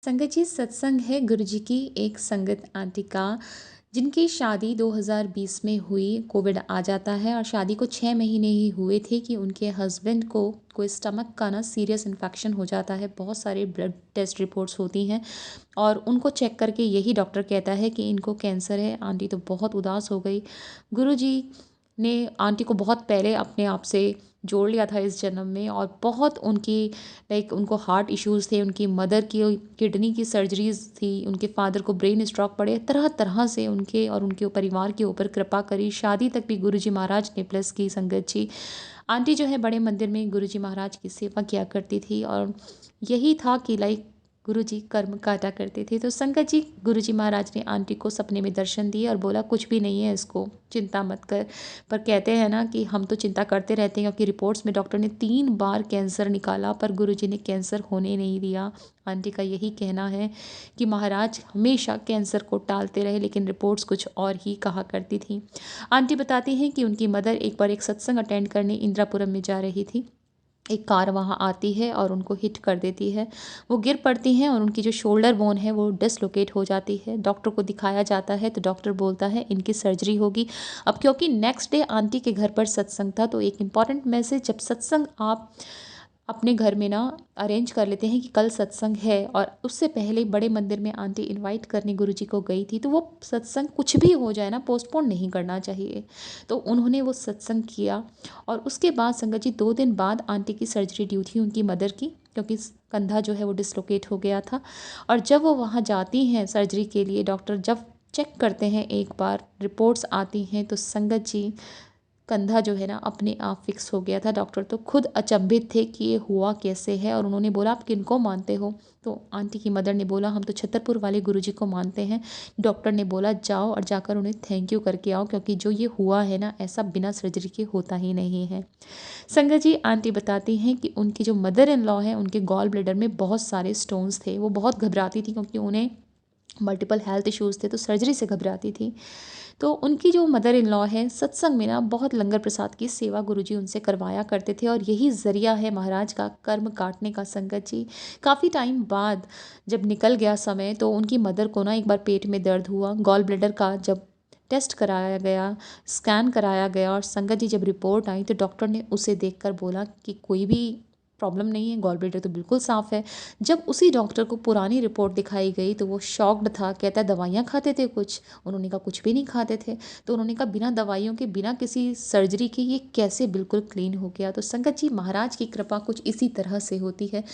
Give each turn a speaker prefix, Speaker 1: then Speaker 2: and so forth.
Speaker 1: संगत जी, सत्संग है गुरुजी की एक संगत आंटी का, जिनकी शादी 2020 में हुई। कोविड आ जाता है और शादी को 6 महीने ही हुए थे कि उनके हस्बैंड को कोई स्टमक का ना सीरियस इन्फेक्शन हो जाता है। बहुत सारे ब्लड टेस्ट रिपोर्ट्स होती हैं और उनको चेक करके यही डॉक्टर कहता है कि इनको कैंसर है। आंटी तो बहुत उदास हो गई। गुरुजी ने आंटी को बहुत पहले अपने आप से जोड़ लिया था इस जन्म में, और बहुत उनकी उनको हार्ट इश्यूज़ थे, उनकी मदर की किडनी की सर्जरीज थी, उनके फादर को ब्रेन स्ट्रोक पड़े। तरह तरह से उनके और उनके परिवार के ऊपर कृपा करी। शादी तक भी गुरुजी महाराज ने प्लस की। संगत जी, आंटी जो है बड़े मंदिर में गुरुजी महाराज की सेवा किया करती थी और यही था कि गुरुजी कर्म काटा करते थे। तो संगत जी, गुरुजी महाराज ने आंटी को सपने में दर्शन दिए और बोला कुछ भी नहीं है, इसको चिंता मत कर। पर कहते हैं ना कि हम तो चिंता करते रहते हैं, क्योंकि रिपोर्ट्स में डॉक्टर ने 3 बार कैंसर निकाला पर गुरुजी ने कैंसर होने नहीं दिया। आंटी का यही कहना है कि महाराज हमेशा कैंसर को टालते रहे, लेकिन रिपोर्ट्स कुछ और ही कहा करती थी। आंटी बताती हैं कि उनकी मदर एक बार एक सत्संग अटेंड करने इंदिरापुरम में जा रही थी। एक कार वहाँ आती है और उनको हिट कर देती है। वो गिर पड़ती हैं और उनकी जो शोल्डर बोन है वो डिसलोकेट हो जाती है। डॉक्टर को दिखाया जाता है तो डॉक्टर बोलता है इनकी सर्जरी होगी। अब क्योंकि नेक्स्ट डे आंटी के घर पर सत्संग था, तो एक इम्पॉर्टेंट मैसेज, जब सत्संग आप अपने घर में ना अरेंज कर लेते हैं कि कल सत्संग है, और उससे पहले बड़े मंदिर में आंटी इनवाइट करने गुरुजी को गई थी, तो वो सत्संग कुछ भी हो जाए ना, पोस्टपोन नहीं करना चाहिए। तो उन्होंने वो सत्संग किया और उसके बाद संगत जी 2 दिन बाद आंटी की सर्जरी ड्यू थी, उनकी मदर की, क्योंकि कंधा जो है वो डिसलोकेट हो गया था। और जब वो वहाँ जाती हैं सर्जरी के लिए, डॉक्टर जब चेक करते हैं, एक बार रिपोर्ट्स आती हैं, तो संगत जी कंधा जो है ना अपने आप फिक्स हो गया था। डॉक्टर तो खुद अचंभित थे कि ये हुआ कैसे है, और उन्होंने बोला आप किनको मानते हो? तो आंटी की मदर ने बोला हम तो छतरपुर वाले गुरुजी को मानते हैं। डॉक्टर ने बोला जाओ और जाकर उन्हें थैंक यू करके आओ, क्योंकि जो ये हुआ है ना, ऐसा बिना सर्जरी के होता ही नहीं है। संगत जी, आंटी बताती हैं कि उनकी जो मदर इन लॉ है, उनके गॉल ब्लेडर में बहुत सारे स्टोन्स थे। वो बहुत घबराती थी क्योंकि उन्हें मल्टीपल हेल्थ इश्यूज़ थे, तो सर्जरी से घबराती थी। तो उनकी जो मदर इन लॉ है, सत्संग में ना बहुत लंगर प्रसाद की सेवा गुरुजी उनसे करवाया करते थे, और यही ज़रिया है महाराज का कर्म काटने का। संगत जी, काफ़ी टाइम बाद जब निकल गया समय, तो उनकी मदर को ना एक बार पेट में दर्द हुआ। गॉल ब्लैडर का जब टेस्ट कराया गया, स्कैन कराया गया, और संगत जी जब रिपोर्ट आई तो डॉक्टर ने उसे देखकर बोला कि कोई भी प्रॉब्लम नहीं है, गॉल ब्लैडर तो बिल्कुल साफ़ है। जब उसी डॉक्टर को पुरानी रिपोर्ट दिखाई गई तो वो शॉक्ड था। कहता है दवाइयाँ खाते थे कुछ? उन्होंने कहा कुछ भी नहीं खाते थे। तो उन्होंने कहा बिना दवाइयों के, बिना किसी सर्जरी के ये कैसे बिल्कुल क्लीन हो गया? तो संगत जी, महाराज की कृपा कुछ इसी तरह से होती है।